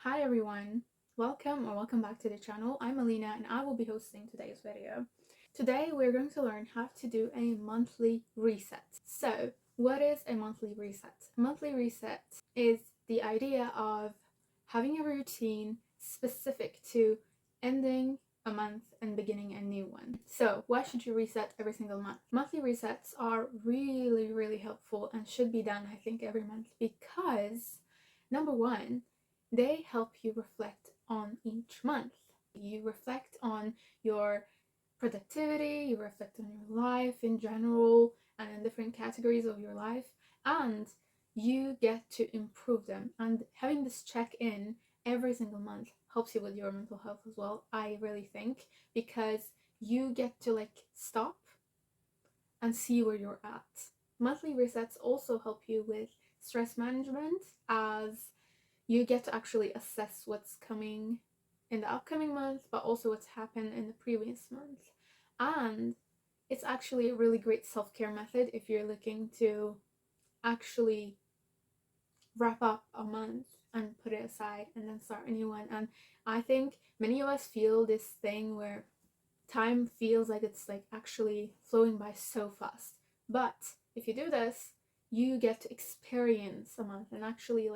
Hi everyone, welcome back to the channel. I'm Alina and I will be hosting today's video. Today we're going to learn how to do a monthly reset. So what is a monthly reset? A monthly reset is the idea of having a routine specific to ending a month and beginning a new one. So why should you reset every single month? Monthly resets are really helpful and should be done, I think, every month because number one, they help you reflect on each month. You reflect on your productivity, you reflect on your life in general and in different categories of your life, and you get to improve them. And having this check in every single month helps you with your mental health as well, I really think, because you get to stop and see where you're at. Monthly resets also help you with stress management, as you get to actually assess what's coming in the upcoming month, but also what's happened in the previous month. And it's actually a really great self-care method if you're looking to actually wrap up a month and put it aside and then start a new one. And I think many of us feel this thing where time feels like it's actually flowing by so fast. But if you do this, you get to experience a month and actually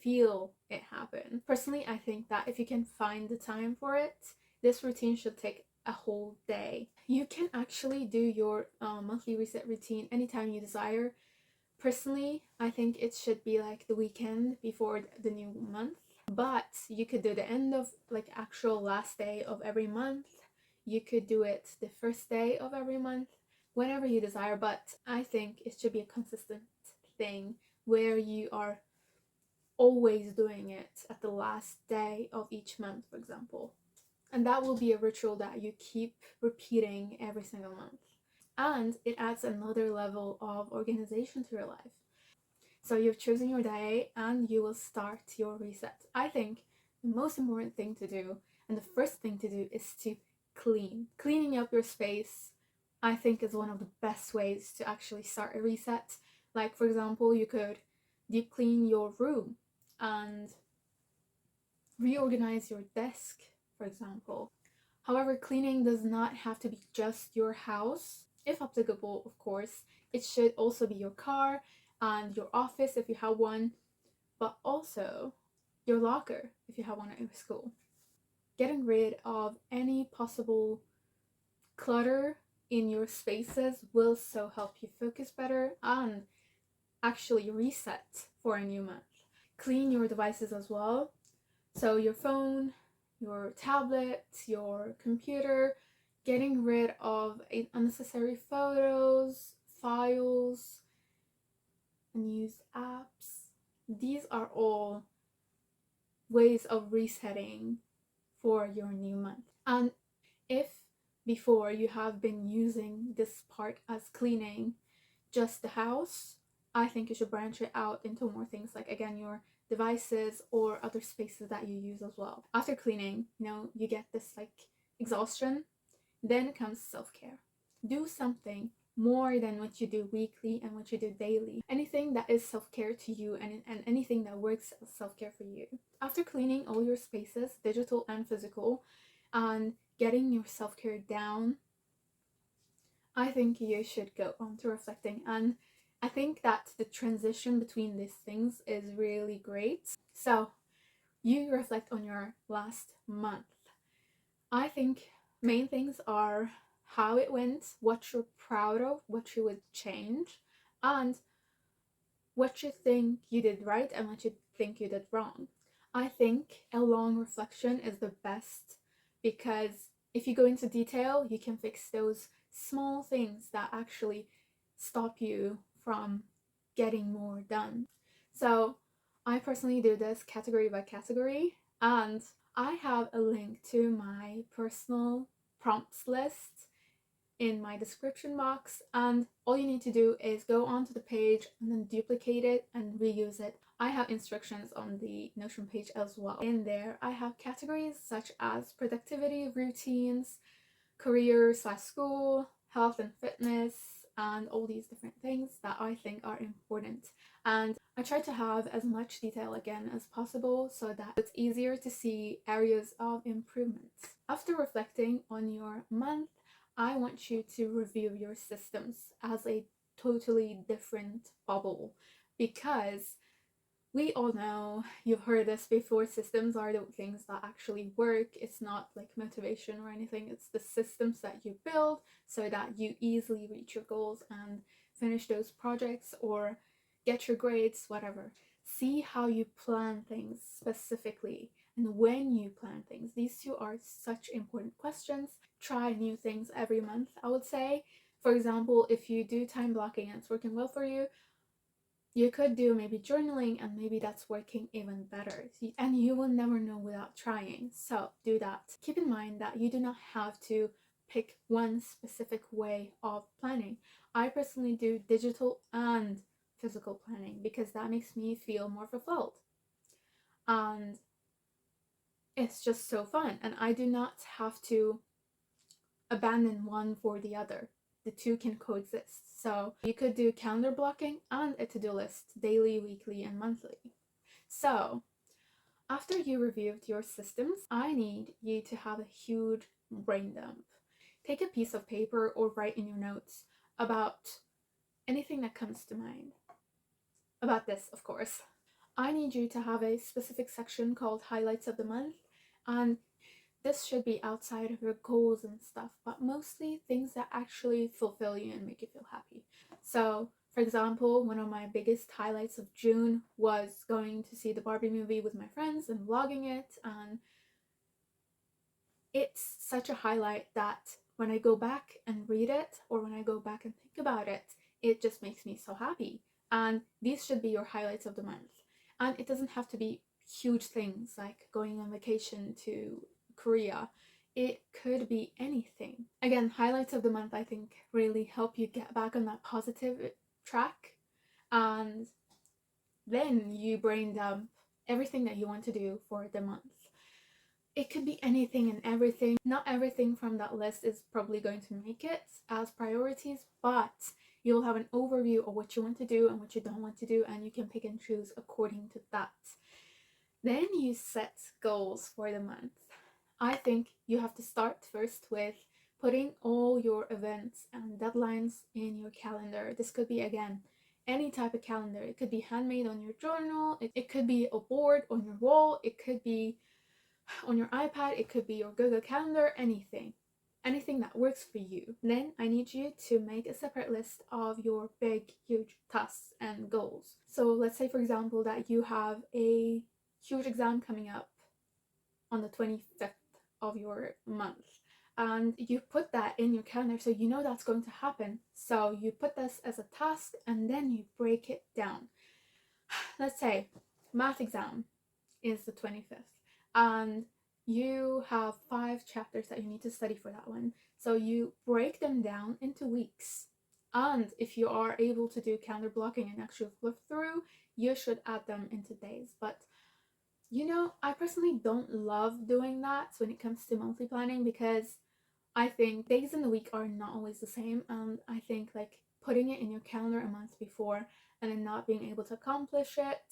feel it happen. Personally, I think that if you can find the time for it, this routine should take a whole day. You can actually do your monthly reset routine anytime you desire. Personally, I think it should be the weekend before the new month, but you could do the end of actual last day of every month. You could do it the first day of every month, whenever you desire, but I think it should be a consistent thing where you are always doing it at the last day of each month, for example. And that will be a ritual that you keep repeating every single month. And it adds another level of organization to your life. So you've chosen your day and you will start your reset. I think the most important thing to do and the first thing to do is to clean. Cleaning up your space, I think, is one of the best ways to actually start a reset. Like, for example, you could deep clean your room and reorganize your desk, for example. However, cleaning does not have to be just your house. If applicable, of course, it should also be your car and your office if you have one, but also your locker if you have one at your school. Getting rid of any possible clutter in your spaces will so help you focus better and actually reset for a new month. Clean your devices as well. So your phone, your tablet, your computer, getting rid of unnecessary photos, files, unused apps. These are all ways of resetting for your new month. And if before you have been using this part as cleaning just the house, I think you should branch it out into more things, like again your devices or other spaces that you use as well. After cleaning, you get this exhaustion. Then comes self-care. Do something more than what you do weekly and what you do daily. Anything that is self-care to you and anything that works as self-care for you. After cleaning all your spaces, digital and physical, and getting your self-care down, I think you should go on to reflecting. And I think that the transition between these things is really great. So you reflect on your last month. I think main things are how it went, what you're proud of, what you would change, and what you think you did right and what you think you did wrong. I think a long reflection is the best because if you go into detail, you can fix those small things that actually stop you from getting more done. So I personally do this category by category, and I have a link to my personal prompts list in my description box, and all you need to do is go onto the page and then duplicate it and reuse it. I have instructions on the Notion page as well. In there I have categories such as productivity, routines, career/school, health and fitness, and all these different things that I think are important. And I try to have as much detail again as possible so that it's easier to see areas of improvement. After reflecting on your month, I want you to review your systems as a totally different bubble, because we all know, you've heard this before, systems are the things that actually work. It's not like motivation or anything, it's the systems that you build so that you easily reach your goals and finish those projects or get your grades, whatever. See how you plan things specifically and when you plan things. These two are such important questions. Try new things every month, I would say. For example, if you do time blocking and it's working well for you, you could do maybe journaling, and maybe that's working even better. And you will never know without trying. So do that. Keep in mind that you do not have to pick one specific way of planning. I personally do digital and physical planning because that makes me feel more fulfilled. And it's just so fun. And I do not have to abandon one for the other. The two can coexist. So you could do calendar blocking and a to-do list, daily, weekly, and monthly. So after you reviewed your systems, I need you to have a huge brain dump. Take a piece of paper or write in your notes about anything that comes to mind. About this, of course. I need you to have a specific section called Highlights of the Month, and this should be outside of your goals and stuff, but mostly things that actually fulfill you and make you feel happy. So, for example, one of my biggest highlights of June was going to see the Barbie movie with my friends and vlogging it, and it's such a highlight that when I go back and read it, or when I go back and think about it, it just makes me so happy. And these should be your highlights of the month. And it doesn't have to be huge things like going on vacation to Korea. It could be anything. Again, highlights of the month I think really help you get back on that positive track, and then you brain dump everything that you want to do for the month. It could be anything and everything. Not everything from that list is probably going to make it as priorities, but you'll have an overview of what you want to do and what you don't want to do, and you can pick and choose according to that. Then you set goals for the month. I think you have to start first with putting all your events and deadlines in your calendar. This could be, again, any type of calendar. It could be handmade on your journal, it could be a board on your wall, it could be on your iPad, it could be your Google Calendar, anything that works for you. Then I need you to make a separate list of your big, huge tasks and goals. So let's say, for example, that you have a huge exam coming up on the 25th of your month, and you put that in your calendar so you know that's going to happen. So you put this as a task and then you break it down. Let's say math exam is the 25th, and you have 5 chapters that you need to study for that one. So you break them down into weeks. And if you are able to do calendar blocking and actually flip through, you should add them into days. But I personally don't love doing that when it comes to monthly planning, because I think days in the week are not always the same. And I think like putting it in your calendar a month before and then not being able to accomplish it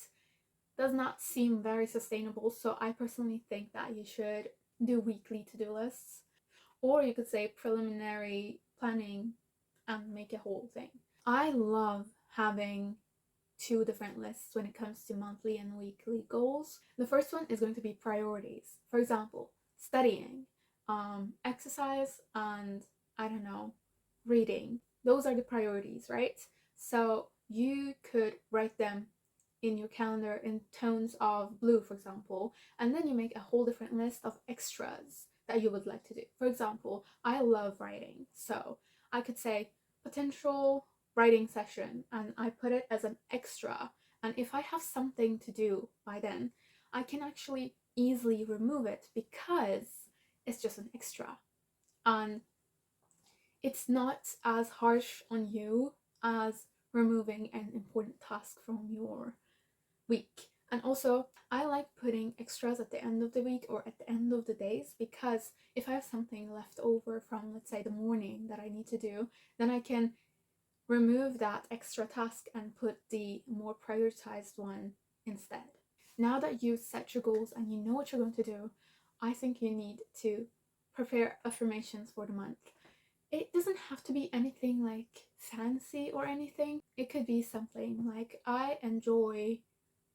does not seem very sustainable. So I personally think that you should do weekly to-do lists, or you could say preliminary planning and make a whole thing. I love having 2 different lists when it comes to monthly and weekly goals. The first one is going to be priorities. For example, studying, exercise, and I don't know, reading. Those are the priorities, right? So you could write them in your calendar in tones of blue, for example, and then you make a whole different list of extras that you would like to do. For example, I love writing, so I could say potential writing session, and I put it as an extra. And if I have something to do by then, I can actually easily remove it because it's just an extra. And it's not as harsh on you as removing an important task from your week. And also, I like putting extras at the end of the week or at the end of the days, because if I have something left over from, let's say, the morning that I need to do, then I can remove that extra task and put the more prioritized one instead. Now that you've set your goals and you know what you're going to do, I think you need to prepare affirmations for the month. It doesn't have to be anything like fancy or anything. It could be something like, I enjoy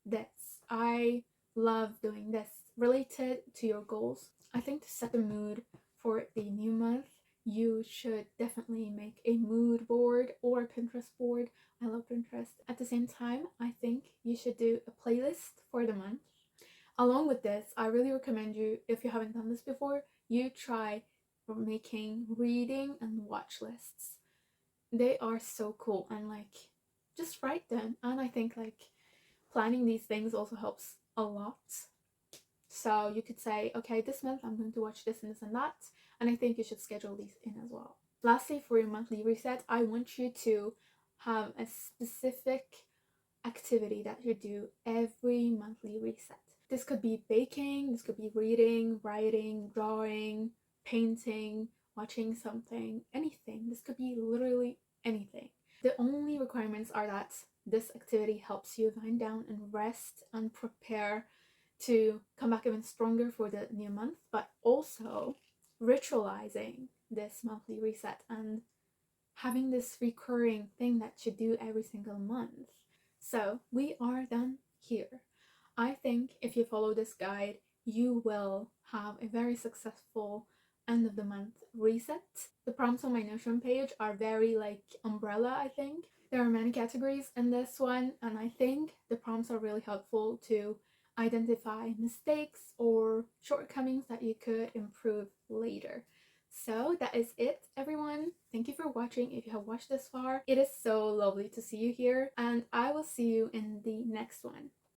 this, I love doing this, related to your goals. I think to set the mood for the new month, you should definitely make a mood board or a Pinterest board. I love Pinterest. At the same time, I think you should do a playlist for the month. Along with this, I really recommend you, if you haven't done this before, you try making reading and watch lists. They are so cool, and like, just write them. And I think like planning these things also helps a lot. So you could say, okay, this month I'm going to watch this and this and that, and I think you should schedule these in as well. Lastly, for your monthly reset, I want you to have a specific activity that you do every monthly reset. This could be baking, this could be reading, writing, drawing, painting, watching something, anything. This could be literally anything. The only requirements are that this activity helps you wind down and rest and prepare to come back even stronger for the new month, but also ritualizing this monthly reset and having this recurring thing that you do every single month. So we are done here. I think if you follow this guide, you will have a very successful end of the month reset. The prompts on my Notion page are very like umbrella, I think. There are many categories in this one, and I think the prompts are really helpful to identify mistakes or shortcomings that you could improve later. So that is it, everyone. Thank you for watching. If you have watched this far, it is so lovely to see you here, and I will see you in the next one.